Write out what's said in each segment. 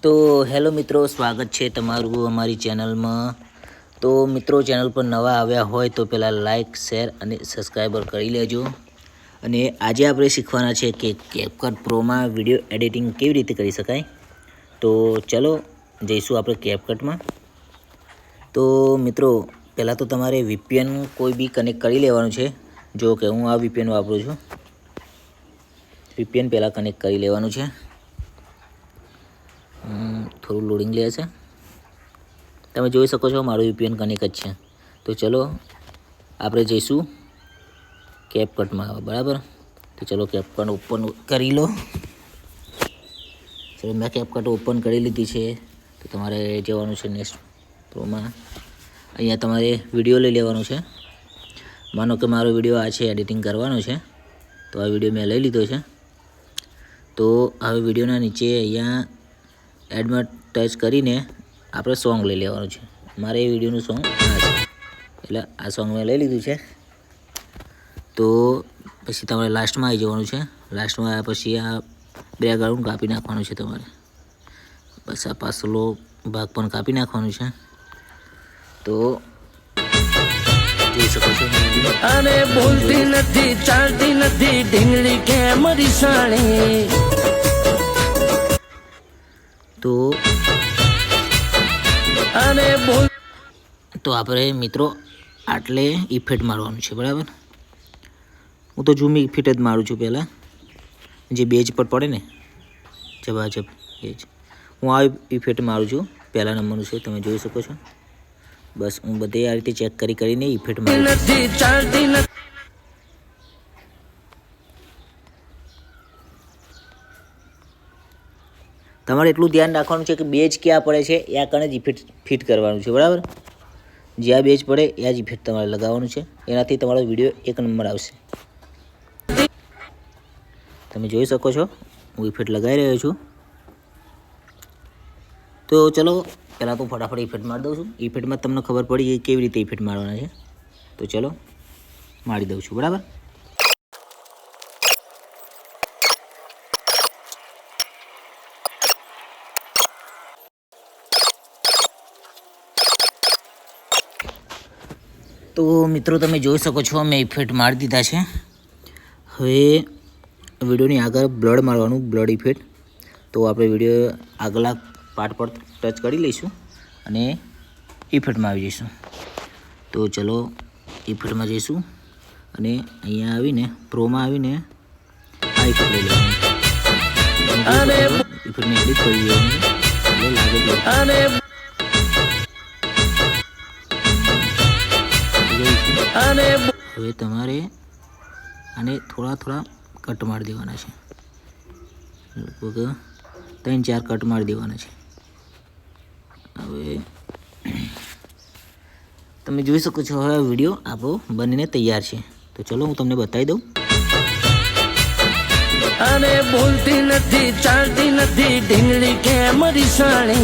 तो हेलो मित्रों, स्वागत है तमारू अमारी चैनल में। तो मित्रों, चैनल पर नवा आव्या होय तो पेला लाइक शेर अने सब्सक्राइबर करी लेजो। अने आजे आपणे शीखवाना छे कि कैपकट प्रो में विडियो एडिटिंग केवी रीते करी शकाय। तो चलो जईशुं आपणे कैपकट में। तो मित्रों, पहला तो तमारे वीपीएन कोई भी कनेक्ट करी लेवानुं छे। जो कि हूँ आ वीपीएन वापरूं छुं। वीपीएन पहला कनेक्ट करी लेवानुं छे। थोड़ું लोडिंग લે છે। તમે જોઈ શકો છો મારું વીપીએન કનેક્ટ જ છે। તો ચલો આપણે જઈશું કેપકટમાં બરાબર। તો ચલો કેપકટ ઓપન કરી લો। ચલો મેં કેપકટ ઓપન કરી લીધી છે। તો તમારે જવાનું છે નેક્સ્ટ પ્રોમાં। અહીંયા તમારે વિડીયો લઈ લેવાનો છે। માનો કે મારો વિડીયો આ છે, એડિટિંગ કરવાનો છે। તો આ વિડીયો મેં લઈ લીધો છે। તો હવે વિડીયોના નીચે અહીંયા एड में टच करीने आपणे सॉन्ग लई लेवानुं छे। मारे विडियोनुं सॉन्ग आ छे એટલે આ सॉन्ग मैं लई लीधुं छे। तो पछी तमारे लास्ट में आई जवानुं छे। लास्ट में आया पछी आ बैकग्राउंड कापी नाखवानुं छे तमारे। बस आ पाछलो भाग पण कापी नाखवानुं छे। तो જોઈ શકો છો। अरे बोलती नथी चालती नथी ढींगली के मरी साणी। तो अरे बोल तो आपणे मित्रों आटले इफेक्ट मारवानुं छे बराबर। हूँ तो जूम इफेक्ट ज मारूँ छूँ। पहला जे बेज पर पड़े ने जबाजब बेज हूँ आ इफेक्ट मारूँ छूँ। पहला नंबरनुं छे, तमे जोई शको छो। बस हूँ बधे आ रीते चेक करी करीने इफेक्ट मारूँ। તમારે એટલું ધ્યાન રાખવાનું છે કે બેજ ક્યાં પડે છે એ કણે જ ઇફેક્ટ ફિટ કરવાનું છે બરાબર। જ્યાં બેજ પડે ત્યાં જ ઇફેક્ટ તમારે લગાવવાનું છે। એનાથી તમારો વિડીયો એક નંબર આવશે। તમે જોઈ શકો છો હું ઇફેક્ટ લગાવી રહ્યો છું। તો ચલો પહેલાં તો ફટાફટ ઇફેક્ટ મારી દઉં છું। ઇફેક્ટમાં તમને ખબર પડી ગઈ કેવી રીતે ઇફેક્ટ મારવાના છે। તો ચલો મારી દઉં છું બરાબર। तो मित्रों तमे जोई शको छो मैं इफेक्ट मारी दीधा है। हवे विडियोनी आगळ ब्लड मारवानुं, ब्लड इफेक्ट। तो आपणे विडियो आगला पार्ट पर टच करी लईशुं अने इफेक्ट में आवी जईशुं। तो चलो इफेक्ट में जईशुं अने अहींया आवीने प्रो में आवीने आ इफेक्ट लई लेवानुं। इफेक्ट ने एडिट करी देवानुं એટલે लागे છે। હવે તમારે આને થોડા થોડા કટ મારી દેવાના છે। લગભગ 3-4 કટ મારી દેવાના છે। હવે તમે જોઈ શકો છો હવે વિડીયો આપણો બનીને તૈયાર છે। તો ચલો હું તમને બતાવી દઉં। अरे बोलती नथी चालती नथी ढींगली के मरी साणी।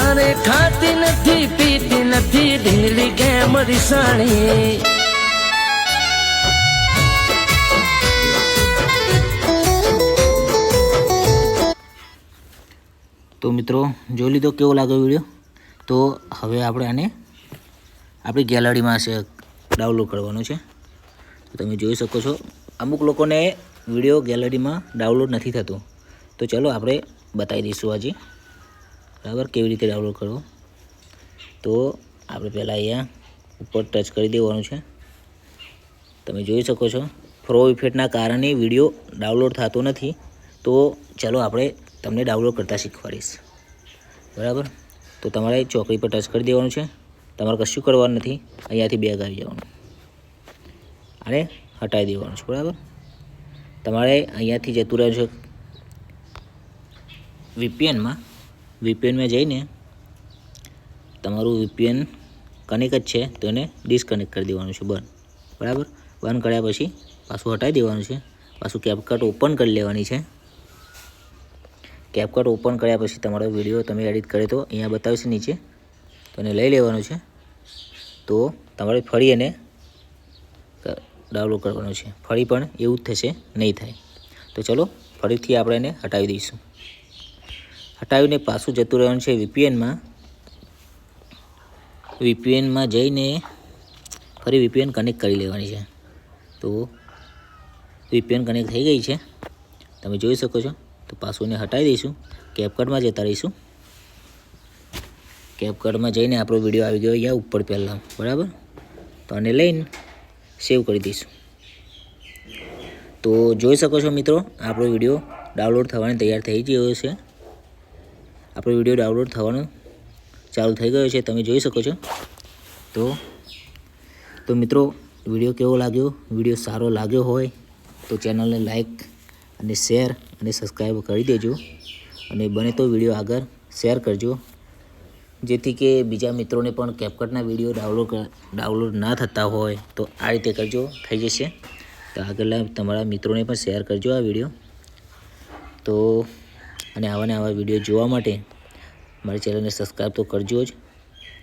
अरे खाती नथी पीती नथी ढींगली के मरी साणी। तो मित्रों જોઈ લીધો કેવો લાગ્યો વિડીયો। તો હવે આપણે આને આપણી ગેલેરીમાં ડાઉનલોડ કરવાનો છે। તો તમે જોઈ શકો છો અમુક લોકોને વિડીયો ગેલેરીમાં ડાઉનલોડ નથી થતો। તો ચલો આપણે બતાવી દઈશું આજે બરાબર કેવી રીતે ડાઉનલોડ કરવો। તો આપણે પહેલાં અહીંયા ઉપર ટચ કરી દેવાનું છે। તમે જોઈ શકો છો પ્રો ઇફેક્ટના કારણે વિડીયો ડાઉનલોડ થતો નથી। તો ચલો આપણે તમને ડાઉનલોડ કરતાં શીખવાડીશ બરાબર। તો તમારે ચોકડી પર ટચ કરી દેવાનું છે। તમારે કશું કરવાનું નથી। અહીંયાથી બેગ આવી જવાનું અને હટાવી દેવાનું છે બરાબર। તમારે અહીંયાથી જતું રહેવું છે વીપીએન में જઈને તમારું વીપીએન કનેક્ટ જ છે તો એને ડિસ્કનેક્ટ કરી દેવાનું છે બંધ બરાબર। બંધ કર્યા પછી પાછું હટાવી દેવાનું છે। પાછું કેપકટ ઓપન કરી લેવાની છે। કેપકટ ઓપન કર્યા પછી તમારો વિડીયો તમે એડિટ કરે તો અહીંયા બતાવશે નીચે તો એને લઈ લેવાનું છે। તો તમારે ફરી એને ડાઉનલોડ કરવાનું છે। ફરી પણ એવું જ થશે, નહીં થાય। તો ચલો ફરીથી આપણે એને હટાવી દઈશું. હટાવીને પાછું જતું રહેવાનું છે વીપીએનમાં જઈને ફરી વીપીએન કનેક્ટ કરી લેવાની છે. તો વીપીએન કનેક્ટ થઈ ગઈ છે, તમે જોઈ શકો છો. તો પાછું એને હટાવી દઈશું. કેપકટમાં જતા રહીશું. કેપકટમાં જઈને આપણો વિડીયો આવી ગયો અહીંયા ઉપર પહેલાં, બરાબર. તો આને લઈને સેવ કરી દઈશું. તો જોઈ શકો છો મિત્રો, આપણો વિડીયો ડાઉનલોડ થવાની તૈયાર થઈ ગયો છે. આપણો વિડીયો ડાઉનલોડ થવાનું ચાલુ થઈ ગયો છે, તમે જોઈ શકો છો. તો મિત્રો, વિડીયો કેવો લાગ્યો? વિડીયો સારો લાગ્યો હોય તો ચેનલને લાઈક અને શેર અને સબસ્ક્રાઈબ કરી દેજો. અને બને તો વિડીયો આગળ શેર કરજો, જેથી કે બીજા મિત્રોને પણ કેપકટના વિડીયો ડાઉનલોડ ના થતા હોય તો આ રીતે કરજો, થઈ જશે. તો આગળના તમારા મિત્રોને પણ શેર કરજો આ વિડીયો. તો અને આવા વિડીયો જોવા માટે મારી ચેનલને સબસ્ક્રાઈબ તો કરજો જ,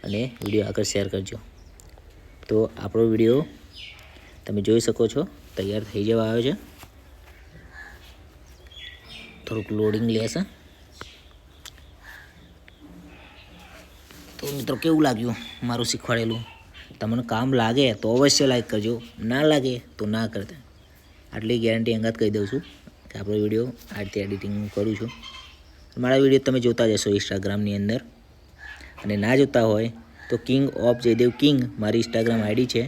અને વિડીયો આગળ શેર કરજો. તો આપણો વિડીયો તમે જોઈ શકો છો તૈયાર થઈ જવા આવ્યો છે. થોડુંક લોડિંગ લેશે. તો મિત્રો, કેવું લાગ્યું મારું શીખવાડેલું? તમને કામ લાગે તો અવશ્ય લાઈક કરજો, ના લાગે તો ના કરતા. આટલી ગેરંટી અંગાત કહી દઉં છું કે આપણો વિડીયો આ રીતે એડિટિંગ કરું છું. મારા વિડીયો તમે જોતા જશો ઇન્સ્ટાગ્રામની અંદર, અને ના જોતા હોય તો કિંગ ઓફ જયદેવ કિંગ મારી ઇન્સ્ટાગ્રામ આઈડી છે,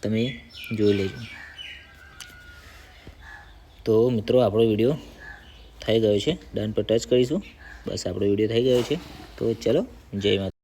તમે જોઈ લેજો. તો મિત્રો, આપણો વિડીયો થઈ ગયો છે. ડન પર ટચ કરીશું. બસ, આપણો વિડીયો થઈ ગયો છે. તો ચલો, જય માતા.